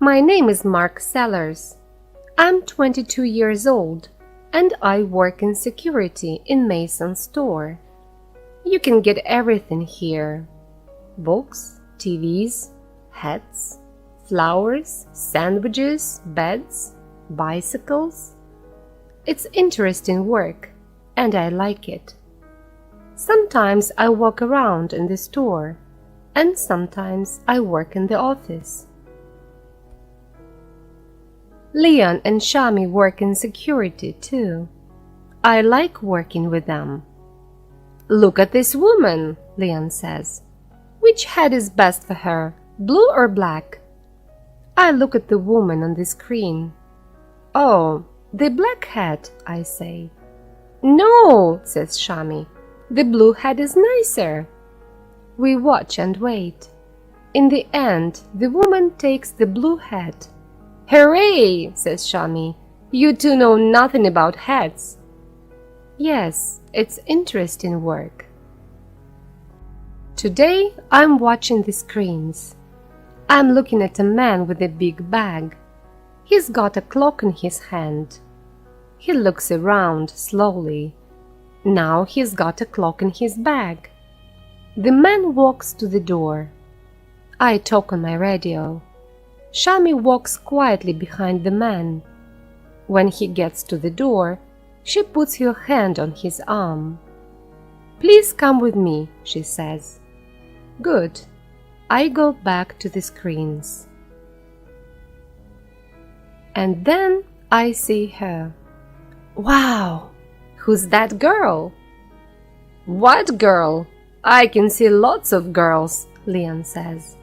My name is Mark Sellers. I'm 22 years old and I work in security in Mason's store. You can get everything here. Books, TVs, hats, flowers, sandwiches, beds, bicycles. It's interesting work and I like it. Sometimes I walk around in the store and sometimes I work in the office. Leon and Shami work in security too. I like working with them. Look at this woman, Leon says. Which hat is best for her, blue or black? I look at the woman on the screen. Oh, the black hat, I say. No, says Shami. The blue hat is nicer. We watch and wait. In the end, the woman takes the blue hat. Hooray, says Shami. You two know nothing about hats. Yes, it's interesting work. Today, I'm watching the screens. I'm looking at a man with a big bag. He's got a clock in his hand. He looks around slowly. Now he's got a clock in his bag. The man walks to the door. I talk on my radio. Shami walks quietly behind the man. When he gets to the door, she puts her hand on his arm. Please come with me, she says. Good. I go back to the screens. And then I see her. Wow! Who's that girl? What girl? I can see lots of girls, Leon says.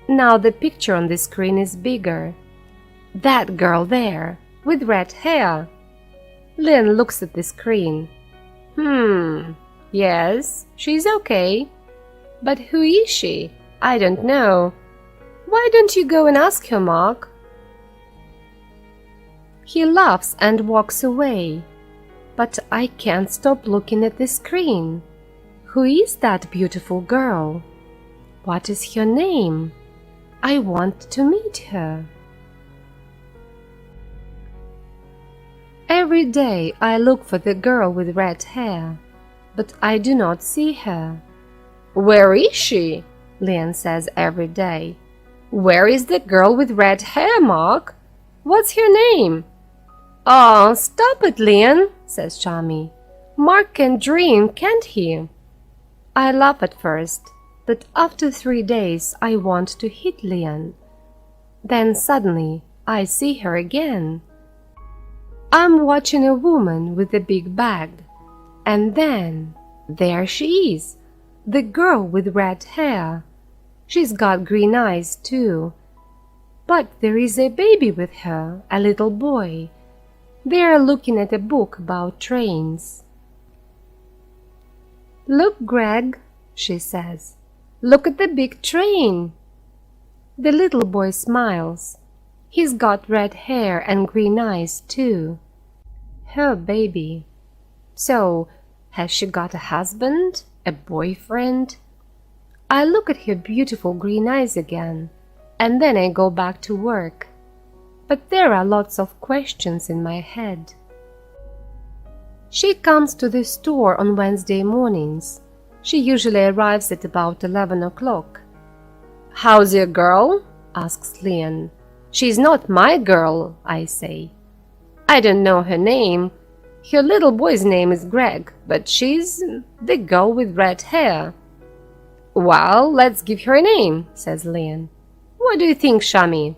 Now the picture on the screen is bigger. That girl there, with red hair. Leon looks at the screen. Yes, she's okay. But who is she? I don't know. Why don't you go and ask her, Mark? He laughs and walks away. But I can't stop looking at the screen. Who is that beautiful girl? What is her name? I want to meet her. Every day I look for the girl with red hair, but I do not see her. Where is she? Leon says every day. Where is the girl with red hair, Mark? What's her name? Oh, stop it, Leon, says Shami. Mark can dream, can't he? I laugh at first, but after 3 days I want to hit Leon. Then suddenly I see her again. I'm watching a woman with a big bag, and then there she is, the girl with red hair. She's got green eyes too. But there is a baby with her, a little boy. They are looking at a book about trains. Look, Greg, she says. Look at the big train. The little boy smiles. He's got red hair and green eyes too. Her baby. So, has she got a husband? A boyfriend? I look at her beautiful green eyes again, and then I go back to work. But there are lots of questions in my head. She comes to the store on Wednesday mornings. She usually arrives at about 11 o'clock. How's your girl? Asks Leon. She's not my girl, I say. I don't know her name. Her little boy's name is Greg, but she's the girl with red hair. Well, let's give her a name, says Leon. What do you think, Shami?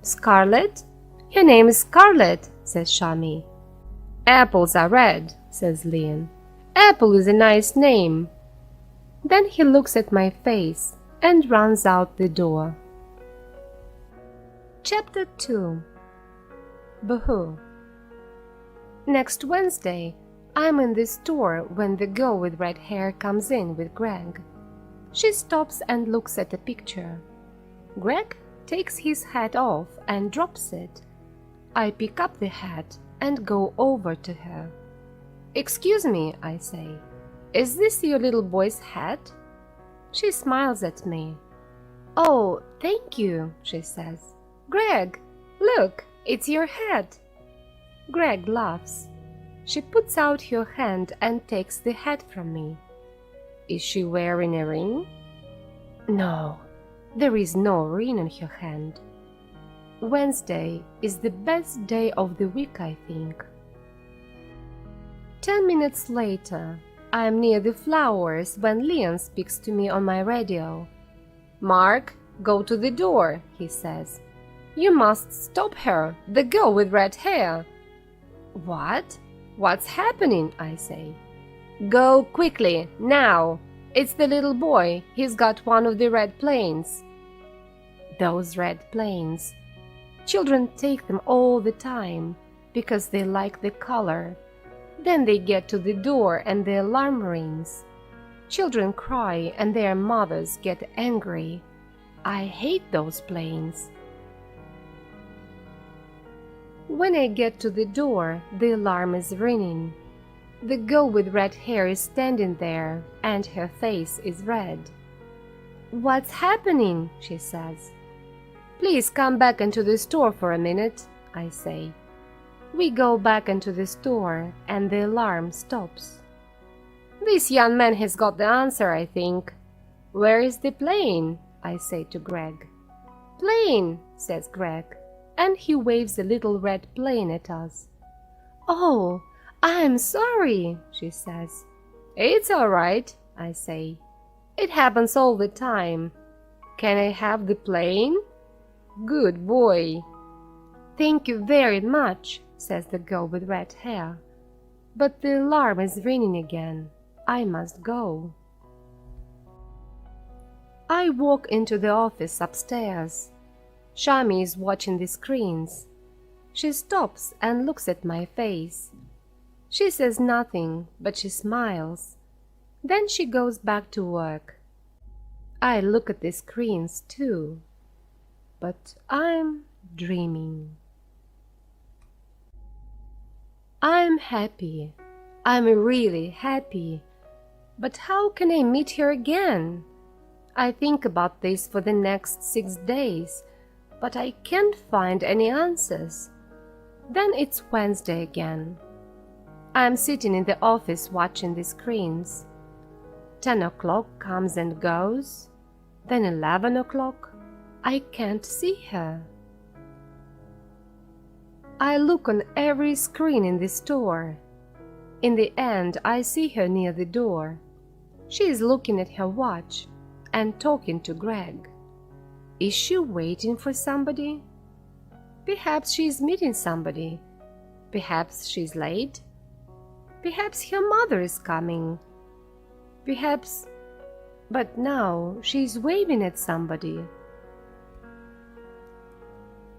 Scarlet? Her name is Scarlet, says Shami. Apples are red, says Leon. Apple is a nice name. Then he looks at my face and runs out the door. Chapter 2. Boohoo. Next Wednesday, I'm in the store when the girl with red hair comes in with Greg. She stops and looks at a picture. Greg takes his hat off and drops it. I pick up the hat and go over to her. Excuse me, I say. Is this your little boy's hat? She smiles at me. "Oh, thank you," she says. "Greg, look, it's your hat." Greg laughs. She puts out her hand and takes the hat from me. Is she wearing a ring? No, there is no ring on her hand. Wednesday is the best day of the week, I think. 10 minutes later, I am near the flowers when Leon speaks to me on my radio. "Mark, go to the door," he says. "You must stop her, the girl with red hair." "What? What's happening?" I say. "Go quickly, now. It's the little boy. He's got one of the red planes." Those red planes. Children take them all the time because they like the color. Then they get to the door and the alarm rings. Children cry and their mothers get angry. I hate those planes. When I get to the door, the alarm is ringing. The girl with red hair is standing there, and her face is red. "What's happening?" she says. "Please come back into the store for a minute," I say. We go back into the store, and the alarm stops. "This young man has got the answer, I think." "Where is the plane?" I say to Greg. "Plane," says Greg, and he waves a little red plane at us. "Oh, I'm sorry," she says. "It's all right," I say. "It happens all the time. Can I have the plane?" "Good boy." "Thank you very much," says the girl with red hair. But the alarm is ringing again. I must go. I walk into the office upstairs. Shami is watching the screens. She stops and looks at my face. She says nothing, but she smiles. Then she goes back to work. I look at the screens too, but I'm dreaming. I'm happy. I'm really happy. But how can I meet her again? I think about this for the next 6 days, but I can't find any answers. Then it's Wednesday again. I'm sitting in the office watching the screens. 10 o'clock comes and goes. Then 11 o'clock. I can't see her. I look on every screen in the store. In the end, I see her near the door. She is looking at her watch and talking to Greg. Is she waiting for somebody? Perhaps she is meeting somebody. Perhaps she's late. Perhaps her mother is coming. Perhaps... But now she's waving at somebody.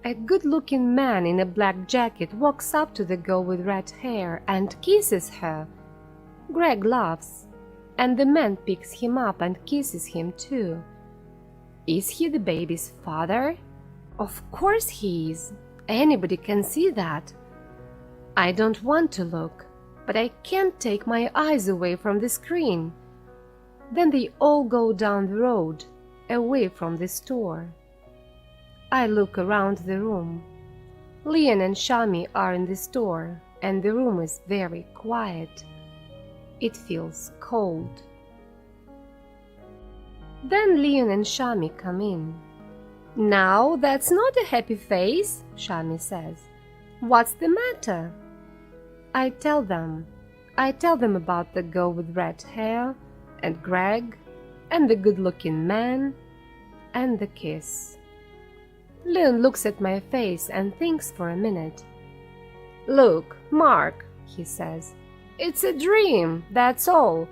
A good-looking man in a black jacket walks up to the girl with red hair and kisses her. Greg laughs, and the man picks him up and kisses him too. Is he the baby's father? Of course he is. Anybody can see that. I don't want to look, but I can't take my eyes away from the screen. Then they all go down the road, away from the store. I look around the room. Leon and Shami are in the store, and the room is very quiet. It feels cold. Then Leon and Shami come in. "Now that's not a happy face," Shami says. "What's the matter?" I tell them about the girl with red hair, and Greg, and the good-looking man, and the kiss. Leon looks at my face and thinks for a minute. "Look, Mark," he says, "it's a dream, that's all.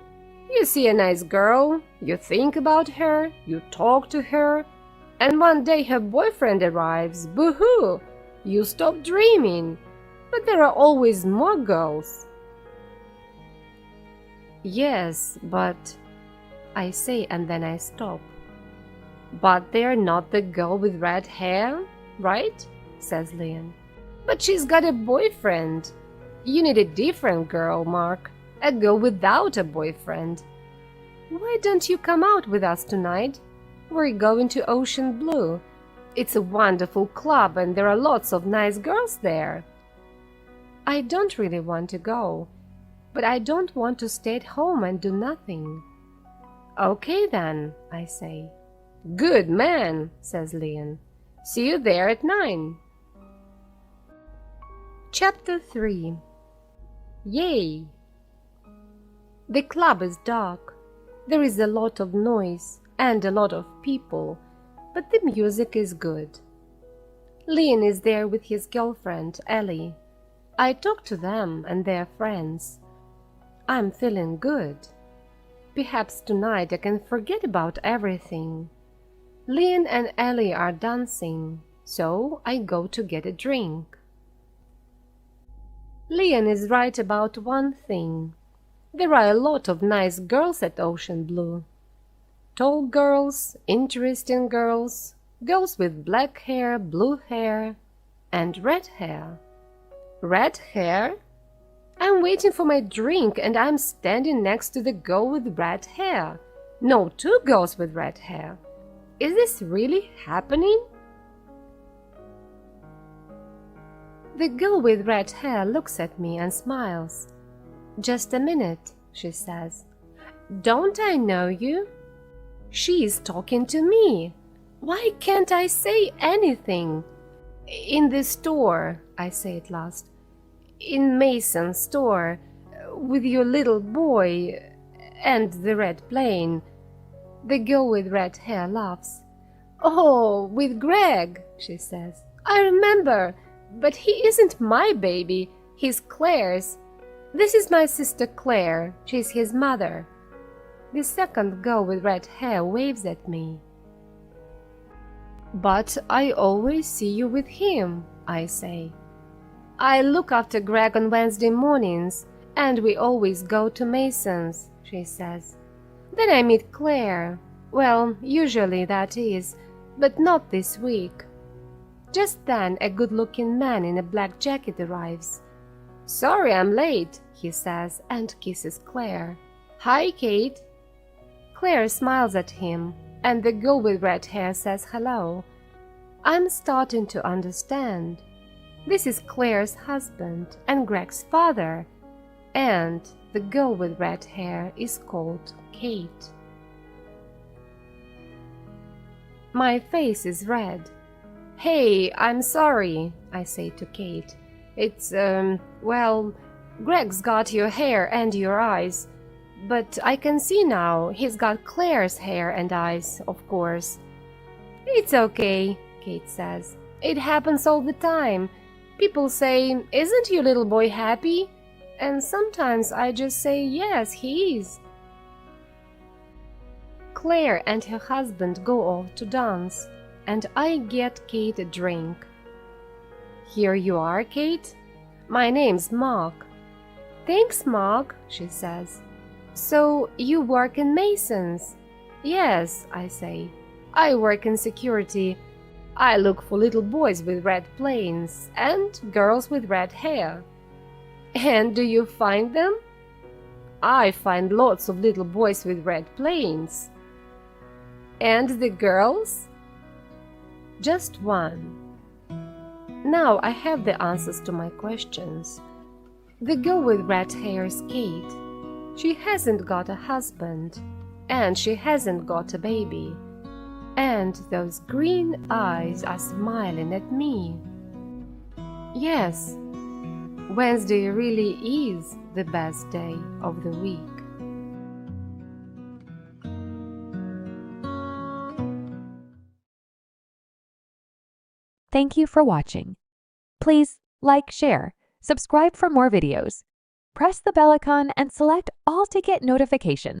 You see a nice girl, you think about her, you talk to her, and one day her boyfriend arrives. Boo-hoo! You stop dreaming. But there are always more girls." "Yes, but..." I say, and then I stop. "But they're not the girl with red hair, right?" says Leon. "But she's got a boyfriend. You need a different girl, Mark. A girl without a boyfriend. Why don't you come out with us tonight? We're going to Ocean Blue. It's a wonderful club and there are lots of nice girls there. I don't really want to go, but I don't want to stay at home and do nothing. Okay then, I say. Good man, says Leon. See you there at 9. Chapter 3. Yay! The club is dark. There is a lot of noise and a lot of people, but the music is good. Leon is there with his girlfriend, Ellie. I talk to them and their friends. I'm feeling good. Perhaps tonight I can forget about everything. Leon and Ellie are dancing, so I go to get a drink. Leon is right about one thing. There are a lot of nice girls at Ocean Blue. Tall girls, interesting girls, girls with black hair, blue hair, and red hair. Red hair? I'm waiting for my drink and I'm standing next to the girl with red hair. No, 2 girls with red hair. Is this really happening? The girl with red hair looks at me and smiles. Just a minute, she says. Don't I know you? She is talking to me. Why can't I say anything? In the store, I say at last. In Mason's store, with your little boy and the red plane. The girl with red hair laughs. Oh, with Greg, she says. I remember, but he isn't my baby, he's Claire's. This is my sister Claire, she's his mother. The second girl with red hair waves at me. But I always see you with him, I say. I look after Greg on Wednesday mornings, and we always go to Mason's, she says. Then I meet Claire. Well, usually that is, but not this week. Just then a good-looking man in a black jacket arrives. Sorry I'm late, he says, and kisses Claire. Hi, Kate. Claire smiles at him, and the girl with red hair says hello. I'm starting to understand. This is Claire's husband and Greg's father, and the girl with red hair is called Kate. My face is red. Hey, I'm sorry, I say to Kate. It's, well, Greg's got your hair and your eyes, but I can see now he's got Claire's hair and eyes, of course. It's okay, Kate says. It happens all the time. People say, isn't your little boy happy? And sometimes I just say, yes, he is. Claire and her husband go off to dance, and I get Kate a drink. Here you are, Kate. My name's Mark. Thanks, Mark, she says. So you work in Mason's? Yes, I say. I work in security. I look for little boys with red planes and girls with red hair. And do you find them? I find lots of little boys with red planes. And the girls? Just one. Now I have the answers to my questions. The girl with red hair is Kate. She hasn't got a husband, and she hasn't got a baby. And those green eyes are smiling at me. Yes, Wednesday really is the best day of the week. Thank you for watching. Please like, share, subscribe for more videos. Press the bell icon and select all to get notifications.